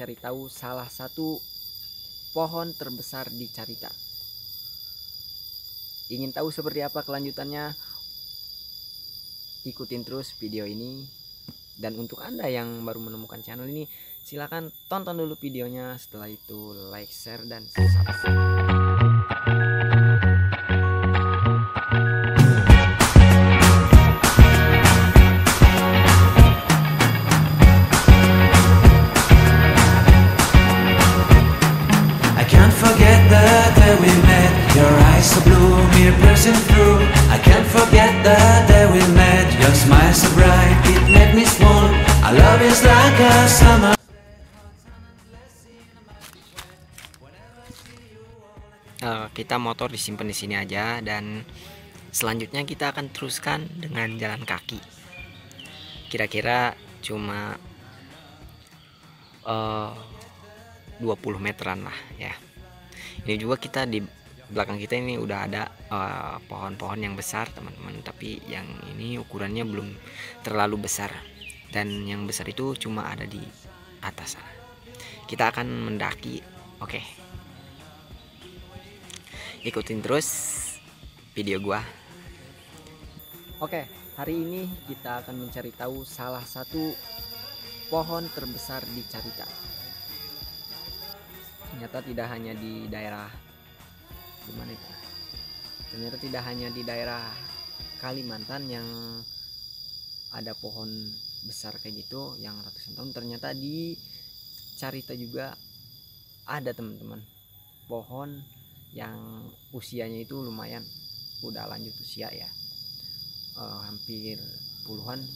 mencari tahu salah satu pohon terbesar di Carita. Ingin tahu seperti apa kelanjutannya? Ikutin terus video ini. Dan untuk Anda yang baru menemukan channel ini, silahkan tonton dulu videonya. Setelah itu like, share, dan subscribe. Forget the day we met. Your eyes so blue, me piercing through. I can't forget the day we met. Your smile so bright, it made me swoon. Our love is like a summer. Kita motor disimpan di sini aja, dan selanjutnya kita akan teruskan dengan jalan kaki. Kira-kira cuma 20 meteran lah ya. Ini juga kita di belakang kita ini udah ada pohon-pohon yang besar teman-teman, tapi yang ini ukurannya belum terlalu besar, dan yang besar itu cuma ada di atas sana. Kita akan mendaki. Oke, ikutin terus video gua. Oke, hari ini kita akan mencari tahu salah satu pohon terbesar di Carita. Ternyata tidak hanya di daerah gimana itu? Ternyata tidak hanya di daerah Kalimantan yang ada pohon besar kayak gitu yang ratusan tahun. Ternyata di Carita juga ada teman-teman, pohon yang usianya itu lumayan udah lanjut usia ya, hampir puluhan,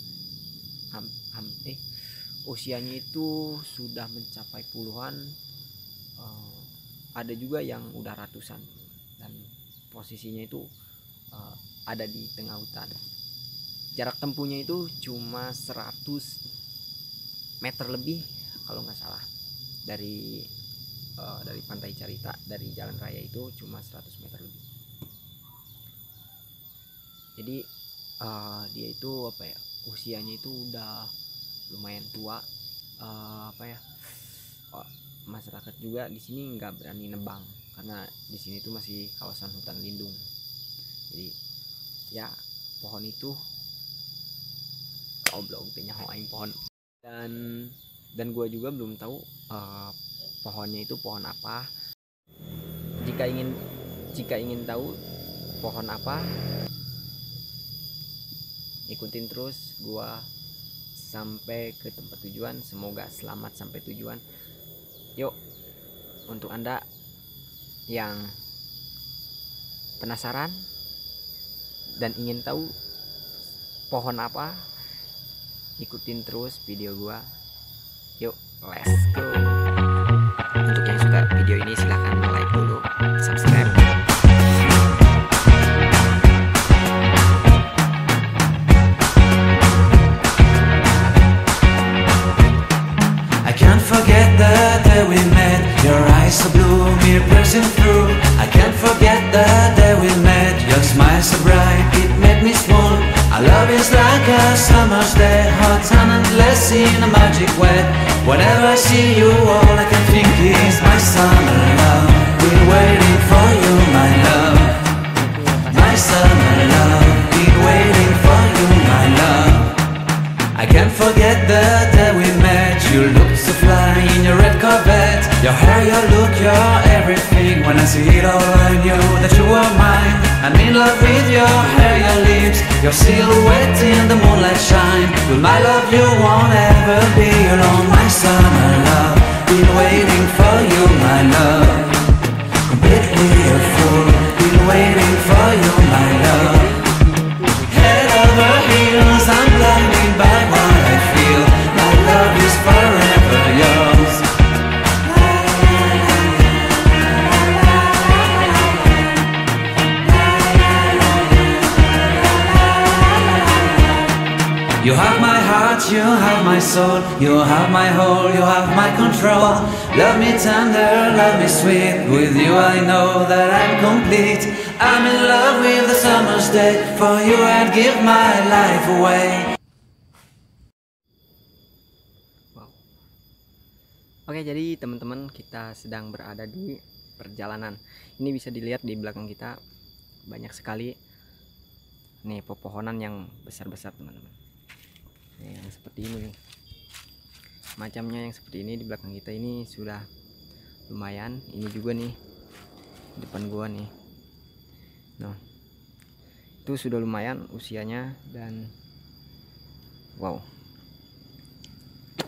usianya itu sudah mencapai puluhan. Ada juga yang udah ratusan, dan posisinya itu ada di tengah hutan. Jarak tempuhnya itu cuma 100 meter lebih kalau nggak salah dari pantai Carita, dari jalan raya itu cuma 100 meter lebih. Jadi dia itu apa ya, usianya itu udah lumayan tua. Masyarakat juga di sini nggak berani nebang karena di sini tuh masih kawasan hutan lindung. Jadi ya pohon itu oblong tanya hoaing pohon, dan gue juga belum tahu pohonnya itu pohon apa. Jika ingin tahu pohon apa, ikutin terus gue sampai ke tempat tujuan. Semoga selamat sampai tujuan. Yuk, untuk Anda yang penasaran dan ingin tahu pohon apa, ikutin terus video gua. Yuk, let's go. Untuk yang suka video ini silahkan like dulu, subscribe. Forget the day we met. Your eyes so blue, me piercing through. I can't forget the day we met. Your smile so bright, it made me swoon. Our love is like a summer's day, hot and endless in a magic way. Whenever I see you, all I can think is my summer love. Been waiting for you, my love. My summer love. Been waiting for you, my love. I can't forget the day we met. You look so fly in your red Corvette. Your hair, your look, your everything. When I see it all, I knew that you were mine. I'm in love with your hair, your lips, your silhouette in the moonlight shine. With my love you won't ever be alone. My summer love, been waiting for you, my love. Completely a fool, been waiting for you, my love. Head over heels, I'm blinded by what I feel. My love is forever yours. You have my heart, you have my soul. You have my whole, you have my control. Love me tender, love me sweet. With you I know that I'm complete. I'm in love with the summer's day. For you I'd give my life away. Oke, jadi teman-teman, kita sedang berada di perjalanan. Ini bisa dilihat di belakang kita banyak sekali nih pepohonan yang besar-besar, teman-teman. Nih, yang seperti ini nih. Macamnya yang seperti ini di belakang kita ini sudah lumayan. Ini juga nih depan gua nih. Nah, itu sudah lumayan usianya dan wow.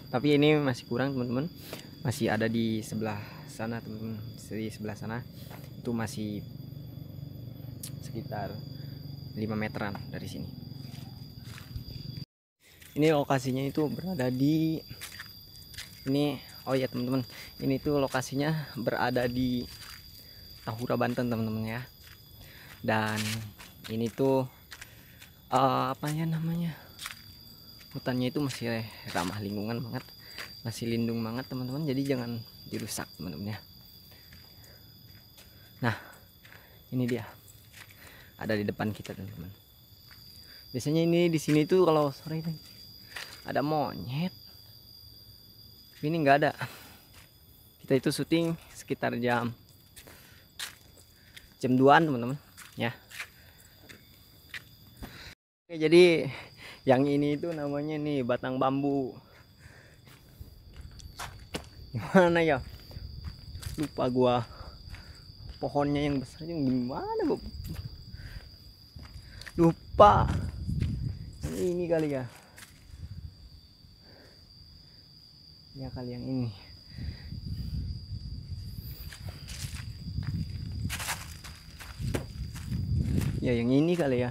Tapi ini masih kurang, teman-teman. Masih ada di sebelah sana, teman-teman. Di sebelah sana itu masih sekitar 5 meteran dari sini. Ini lokasinya itu berada di ini. Oh ya teman-teman, ini tuh lokasinya berada di Tahura, Banten, teman-teman ya. Dan ini tuh apa ya namanya, hutannya itu masih ramah lingkungan banget, masih lindung banget teman-teman, jadi jangan dirusak teman-teman ya. Nah, ini dia ada di depan kita teman-teman. Biasanya ini di sini tuh kalau sore ini ada monyet, ini nggak ada. Kita itu syuting sekitar jam 2-an teman-teman ya. Oke, jadi yang ini itu namanya nih batang bambu. Gimana ya, lupa gua pohonnya yang besarnya gimana, Bu? Lupa. Ini kali ya. Ya kali yang ini. Ya yang ini kali ya.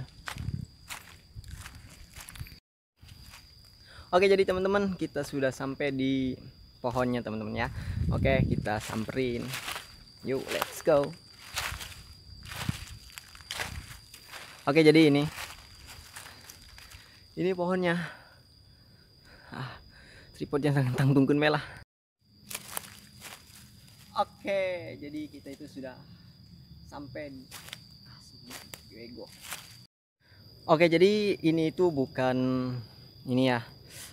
Oke, jadi teman-teman, kita sudah sampai di pohonnya teman-teman ya. Oke, kita samperin. Yuk, let's go. Oke, jadi ini pohonnya. Tripod yang tangtungkeun melah. Oke, jadi kita itu sudah sampai di Oke, jadi ini itu bukan ini ya,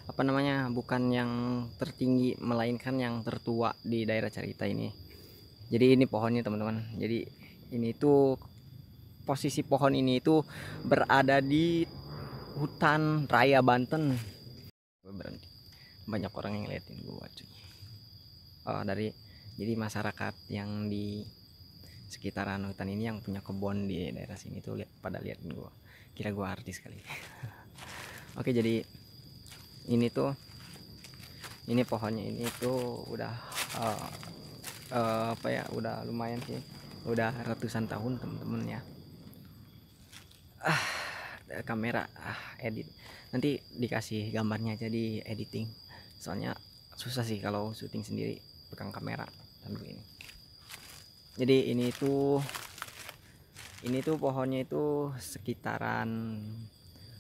apa namanya, bukan yang tertinggi melainkan yang tertua di daerah Carita ini. Jadi ini pohonnya teman-teman. Jadi ini tuh posisi pohon ini itu berada di hutan raya Banten. Berhenti, banyak orang yang ngeliatin gua cuy. Jadi masyarakat yang di sekitaran hutan ini yang punya kebun di daerah sini tuh pada liatin gua, kira gua artis kali. Oke, jadi ini pohonnya ini tuh udah apa ya, udah lumayan sih, udah ratusan tahun teman-teman ya. Kamera edit nanti dikasih gambarnya aja di editing, soalnya susah sih kalau syuting sendiri pegang kamera sambil ini. Jadi ini tuh pohonnya itu sekitaran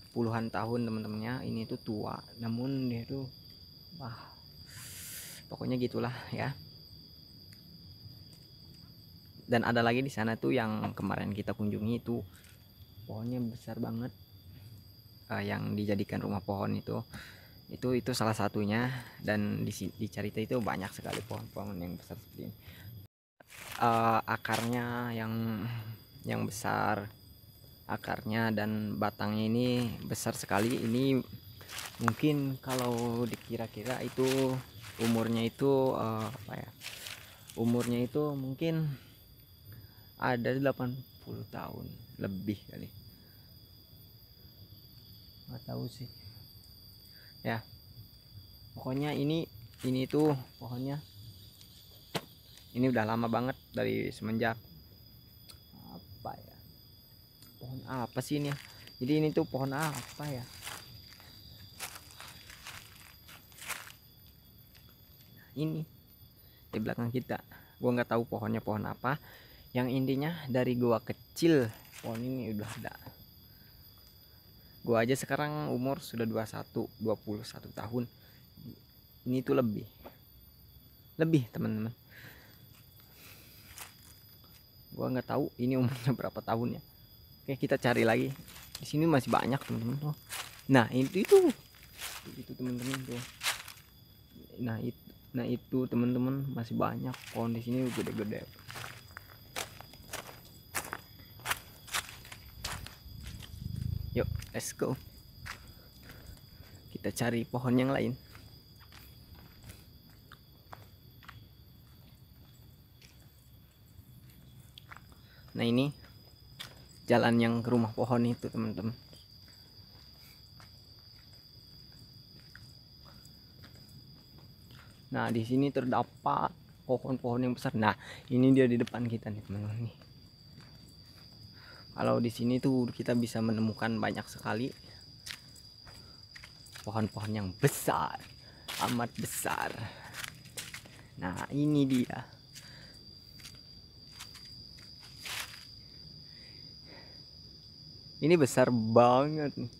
puluhan tahun teman-temannya. Ini tuh tua, namun dia tuh pokoknya gitulah ya. Dan ada lagi di sana tuh yang kemarin kita kunjungi itu pohonnya besar banget, yang dijadikan rumah pohon itu salah satunya. Dan di Carita itu banyak sekali pohon-pohon yang besar seperti ini. Akarnya yang besar, akarnya dan batangnya ini besar sekali. Ini mungkin kalau dikira-kira itu umurnya itu umurnya itu mungkin ada 80 tahun lebih kali, nggak tahu sih ya. Pokoknya ini tuh pohonnya ini udah lama banget, dari semenjak apa ya, pohon apa sih ini ya. Jadi ini tuh pohon apa ya, ini di belakang kita. Gua nggak tahu pohonnya pohon apa, yang intinya dari gua kecil pohon ini udah ada. Gua aja sekarang umur sudah 21 tahun, ini tuh lebih teman-teman. Gua nggak tahu ini umurnya berapa tahun ya. Oke, kita cari lagi. Di sini masih banyak teman-teman tuh. Nah itu teman-teman tuh. Nah itu teman-teman, masih banyak pohon di sini gede-gede. Yuk, let's go. Kita cari pohon yang lain. Nah ini jalan yang ke rumah pohon itu teman-teman. Nah di sini terdapat pohon-pohon yang besar. Nah ini dia di depan kita nih teman-teman nih. Kalau di sini tuh kita bisa menemukan banyak sekali pohon-pohon yang besar, amat besar. Nah ini dia. Ini besar banget nih.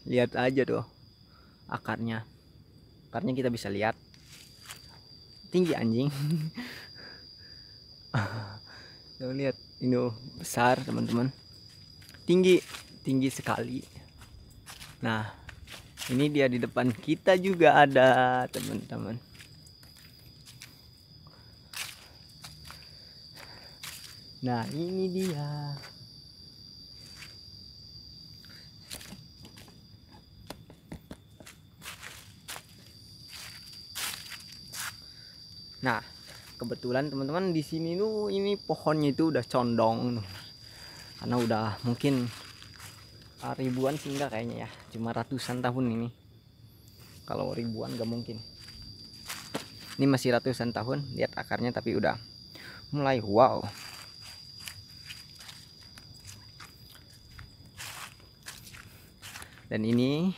Lihat aja tuh akarnya. Akarnya kita bisa lihat. Tinggi anjing. Tuh lihat, ini besar teman-teman. Tinggi sekali. Nah, ini dia di depan kita juga ada teman-teman. Nah, ini dia. Nah, kebetulan teman-teman di sini tuh ini pohonnya itu udah condong karena udah mungkin ribuan sih enggak kayaknya ya, cuma ratusan tahun ini. Kalau ribuan gak mungkin. Ini masih ratusan tahun, lihat akarnya tapi udah mulai wow. Dan ini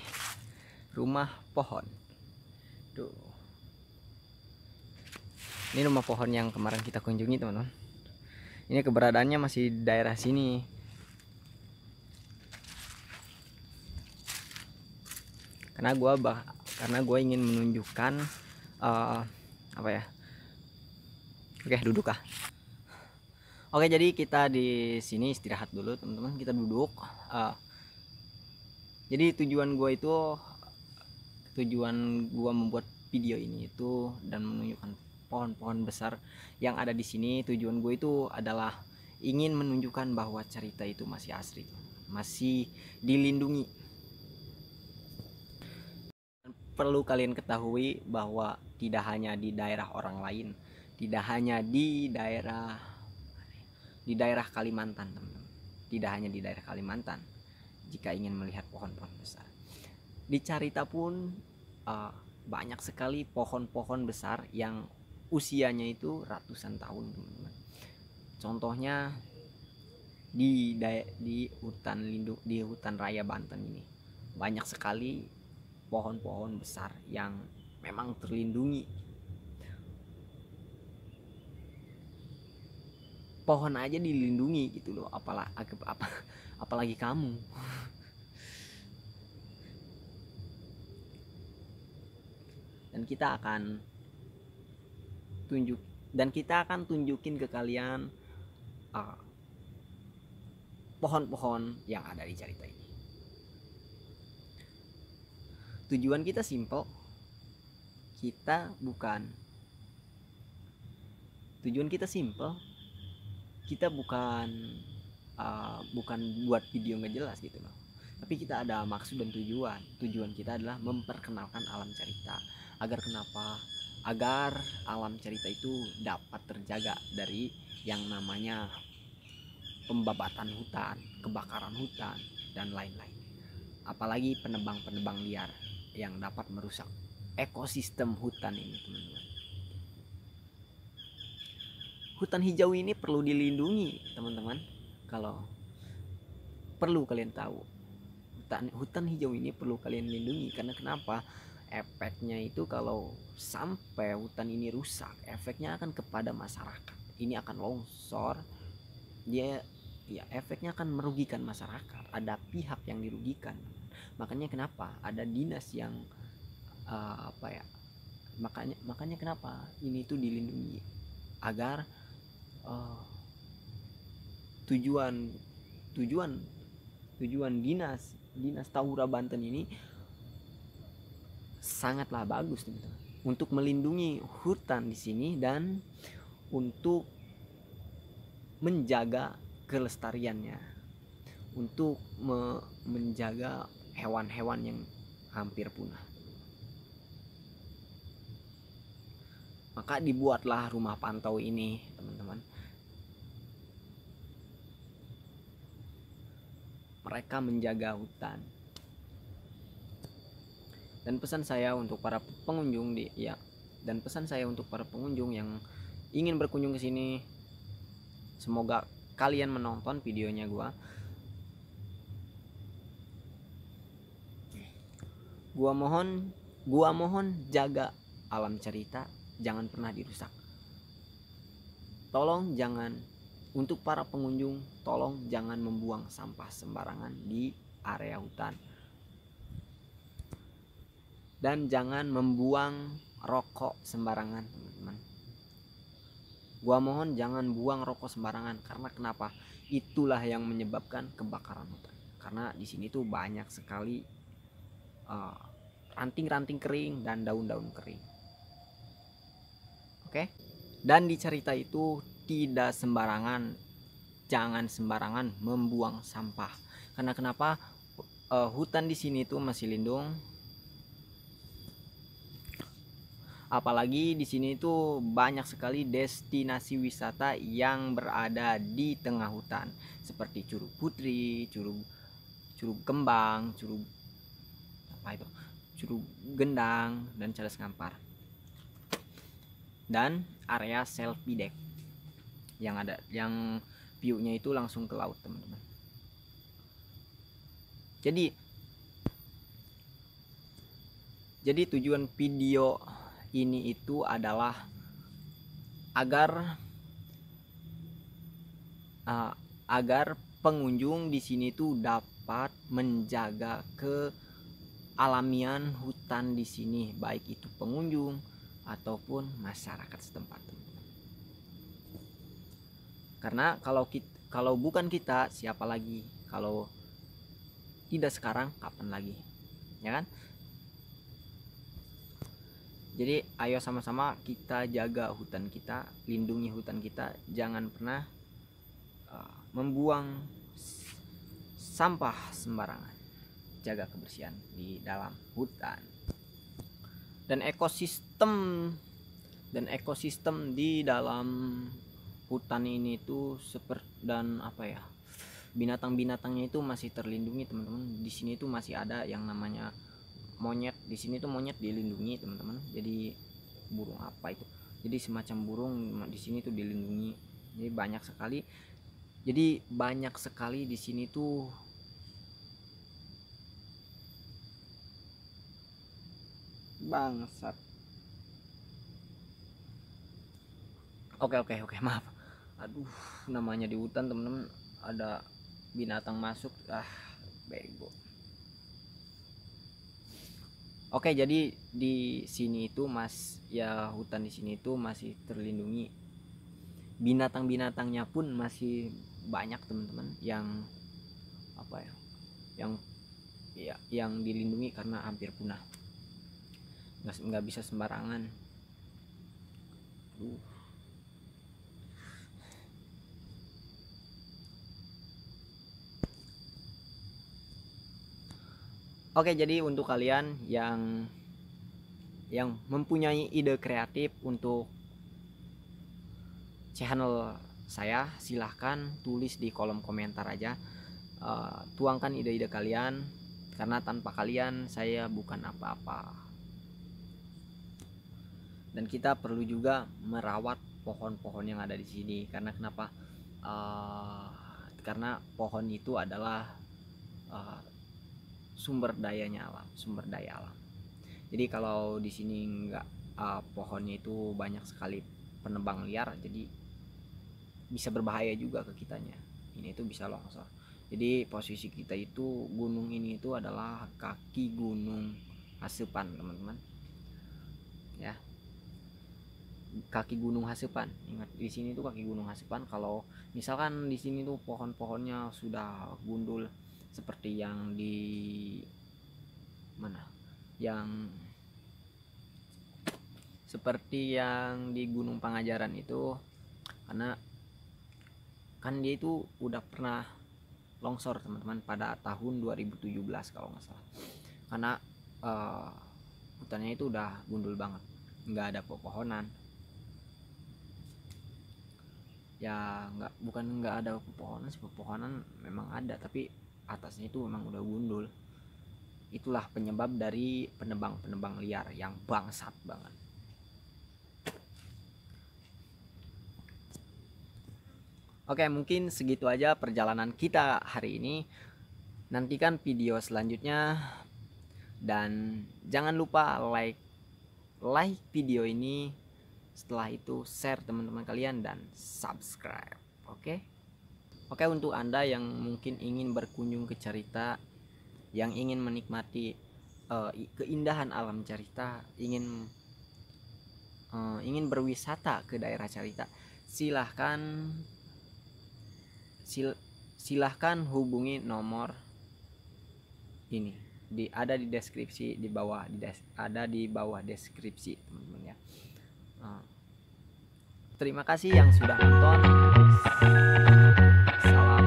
rumah pohon. Tuh. Ini rumah pohon yang kemarin kita kunjungi teman-teman. Ini keberadaannya masih di daerah sini. Karena gue ingin menunjukkan apa ya? Oke, duduk ah. Oke, jadi kita di sini istirahat dulu teman-teman. Kita duduk. Jadi tujuan gue membuat video ini itu dan menunjukkan pohon-pohon besar yang ada di sini. Tujuan gue itu adalah ingin menunjukkan bahwa cerita itu masih asli, masih dilindungi. Perlu kalian ketahui bahwa tidak hanya di daerah orang lain, tidak hanya di daerah Kalimantan, teman-teman. Tidak hanya di daerah Kalimantan. Jika ingin melihat pohon-pohon besar, di Carita pun banyak sekali pohon-pohon besar yang usianya itu ratusan tahun, teman-teman. Contohnya di hutan raya Banten ini banyak sekali pohon-pohon besar yang memang terlindungi. Pohon aja dilindungi gitu loh, apalagi kamu. Dan kita akan tunjukin ke kalian pohon-pohon yang ada di Carita ini. Tujuan kita simple. Kita bukan buat video nggak jelas gitu loh. Tapi kita ada maksud dan tujuan. Tujuan kita adalah memperkenalkan alam Carita. Agar alam Carita itu dapat terjaga dari yang namanya pembabatan hutan, kebakaran hutan, dan lain-lain. Apalagi penebang-penebang liar yang dapat merusak ekosistem hutan ini, teman-teman. Hutan hijau ini perlu dilindungi, teman-teman. Kalau perlu kalian tahu, hutan hijau ini perlu kalian lindungi. Karena kenapa? Efeknya itu kalau sampai hutan ini rusak, efeknya akan kepada masyarakat. Ini akan longsor. Efeknya akan merugikan masyarakat. Ada pihak yang dirugikan. Makanya kenapa ada dinas yang makanya kenapa ini tuh dilindungi, agar tujuan dinas Tahura Banten ini sangatlah bagus, teman-teman. untuk melindungi hutan di sini dan untuk menjaga kelestariannya, untuk menjaga hewan-hewan yang hampir punah. Maka dibuatlah rumah pantau ini, teman-teman. Mereka menjaga hutan. Dan pesan saya untuk para pengunjung yang ingin berkunjung ke sini, semoga kalian menonton videonya gua mohon jaga alam cerita, jangan pernah dirusak. Tolong jangan, untuk para pengunjung, tolong jangan membuang sampah sembarangan di area hutan. Dan jangan membuang rokok sembarangan, teman-teman. Gua mohon jangan buang rokok sembarangan, karena kenapa? Itulah yang menyebabkan kebakaran hutan. Karena di sini tuh banyak sekali ranting-ranting kering dan daun-daun kering. Oke? Dan di cerita itu tidak sembarangan, jangan sembarangan membuang sampah. Karena kenapa? Hutan di sini tuh masih lindung. Apalagi di sini tuh banyak sekali destinasi wisata yang berada di tengah hutan, seperti Curug Putri, Curug Kembang, Curug Gendang, dan Cadas Ngampar. Dan area selfie deck yang view-nya itu langsung ke laut, teman-teman. Jadi tujuan video ini itu adalah agar pengunjung di sini tuh dapat menjaga kealamian hutan di sini, baik itu pengunjung ataupun masyarakat setempat. Karena kalau bukan kita, siapa lagi? Kalau tidak sekarang, kapan lagi? Ya kan? Jadi ayo sama-sama kita jaga hutan kita, lindungi hutan kita, jangan pernah membuang sampah sembarangan. Jaga kebersihan di dalam hutan. Dan ekosistem di dalam hutan ini tuh binatang-binatangnya itu masih terlindungi, teman-teman. Di sini tuh masih ada yang namanya monyet. Di sini tuh monyet dilindungi, teman-teman. Jadi burung apa itu? Jadi semacam burung di sini tuh dilindungi. Jadi banyak sekali di sini tuh bangsat. Oke, maaf. Aduh, namanya di hutan, teman-teman, ada binatang masuk, bego. Oke, jadi di sini itu hutan di sini itu masih terlindungi. Binatang-binatangnya pun masih banyak, teman-teman, yang dilindungi karena hampir punah. Nggak bisa sembarangan. Oke, jadi untuk kalian yang mempunyai ide kreatif untuk channel saya, silahkan tulis di kolom komentar aja. Tuangkan ide-ide kalian, karena tanpa kalian saya bukan apa-apa. Dan kita perlu juga merawat pohon-pohon yang ada di sini. Karena kenapa? Karena pohon itu adalah sumber daya alam. Jadi kalau di sini pohonnya itu banyak sekali penebang liar, jadi bisa berbahaya juga ke kitanya. Ini itu bisa longsor. Jadi posisi kita itu, gunung ini itu adalah kaki Gunung Hasepan, teman-teman. Ya. Kaki Gunung Hasepan. Ingat, di sini tuh kaki Gunung Hasepan. Kalau misalkan di sini tuh pohon-pohonnya sudah gundul seperti yang di mana? Yang seperti yang di Gunung Pangajaran itu, karena kan dia itu udah pernah longsor teman-teman pada tahun 2017 kalau nggak salah, karena hutannya itu udah gundul banget, nggak ada pepohonan. Ya bukan nggak ada pepohonan sih, pepohonan memang ada, tapi atasnya itu memang udah gundul. Itulah penyebab dari penebang liar yang bangsat banget. Oke, mungkin segitu aja perjalanan kita hari ini. Nantikan video selanjutnya, dan jangan lupa like video ini. Setelah itu share teman-teman kalian dan subscribe. Oke, untuk Anda yang mungkin ingin berkunjung ke Carita, yang ingin menikmati keindahan alam Carita, ingin berwisata ke daerah Carita, silahkan hubungi nomor ini, ada di deskripsi di bawah, ada di bawah deskripsi teman-teman ya. Terima kasih yang sudah nonton. Salam.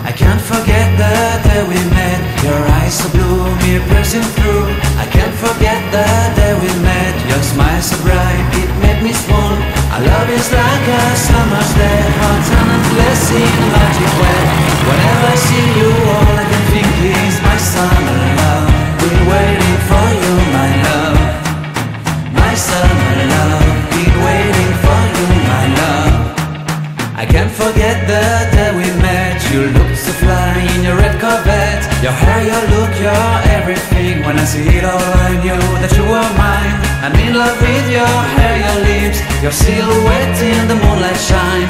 I can't forget the day we met. Your eyes so blue, me piercing through. I can't forget the day we met. Your smile so bright, it made me small. Our love is like a summer's day, hot and endless in a magic way. Whenever I see you, all I can think is my summer love. Been waiting for you, my love. My summer love. Been waiting for you, my love. I can't forget the day we met. You looked so fly in your red Corvette. Your hair, your look, your everything. When I see it all, I knew that you were mine. I'm in love with your hair, your lips, your silhouette in the moonlight shine.